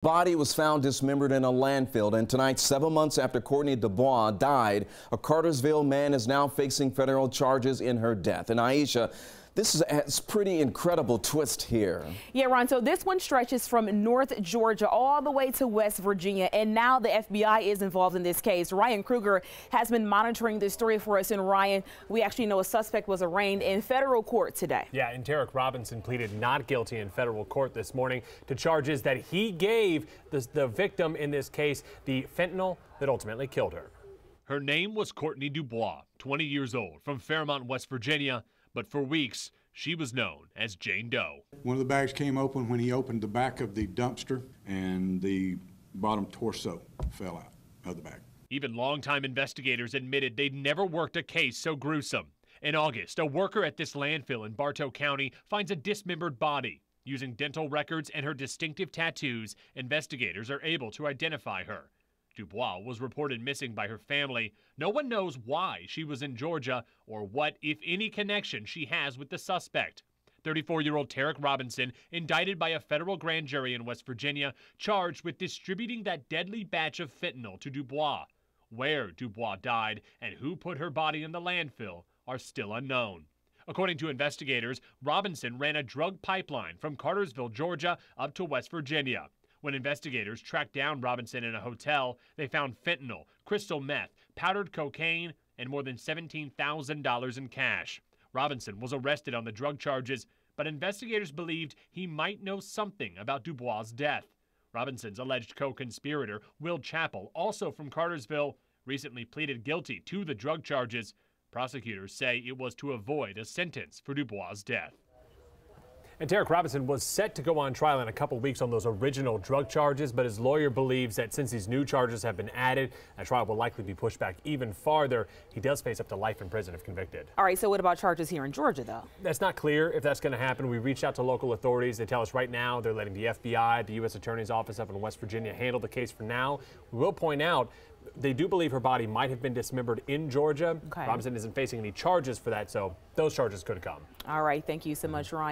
Body was found dismembered in a landfill, and tonight, 7 months after Courtney Dubois died, a Cartersville man is now facing federal charges in her death. And Aisha, this is a pretty incredible twist here. Yeah, Ron, so this one stretches from North Georgia all the way to West Virginia, and now the FBI is involved in this case. Ryan Kruger has been monitoring this story for us, and Ryan, we actually know a suspect was arraigned in federal court today. Yeah, and Tarek Robinson pleaded not guilty in federal court this morning to charges that he gave the victim in this case the fentanyl that ultimately killed her. Her name was Courtney Dubois, 20 years old, from Fairmont, West Virginia. But for weeks, she was known as Jane Doe. One of the bags came open when he opened the back of the dumpster, and the bottom torso fell out of the bag. Even longtime investigators admitted they'd never worked a case so gruesome. In August, a worker at this landfill in Bartow County finds a dismembered body. Using dental records and her distinctive tattoos, investigators are able to identify her. Dubois was reported missing by her family. No one knows why she was in Georgia or what, if any, connection she has with the suspect. 34-year-old Tarek Robinson, indicted by a federal grand jury in West Virginia, charged with distributing that deadly batch of fentanyl to Dubois. Where Dubois died and who put her body in the landfill are still unknown. According to investigators, Robinson ran a drug pipeline from Cartersville, Georgia, up to West Virginia. When investigators tracked down Robinson in a hotel, they found fentanyl, crystal meth, powdered cocaine, and more than $17,000 in cash. Robinson was arrested on the drug charges, but investigators believed he might know something about Dubois' death. Robinson's alleged co-conspirator, Will Chappell, also from Cartersville, recently pleaded guilty to the drug charges. Prosecutors say it was to avoid a sentence for Dubois' death. And Tarek Robinson was set to go on trial in a couple weeks on those original drug charges, but his lawyer believes that since these new charges have been added, that trial will likely be pushed back even farther. He does face up to life in prison if convicted. All right, so what about charges here in Georgia, though? That's not clear if that's going to happen. We reached out to local authorities. They tell us right now they're letting the FBI, the U.S. Attorney's Office up in West Virginia, handle the case for now. We will point out they do believe her body might have been dismembered in Georgia. Okay. Robinson isn't facing any charges for that, so those charges could come. All right, thank you so much, Ryan.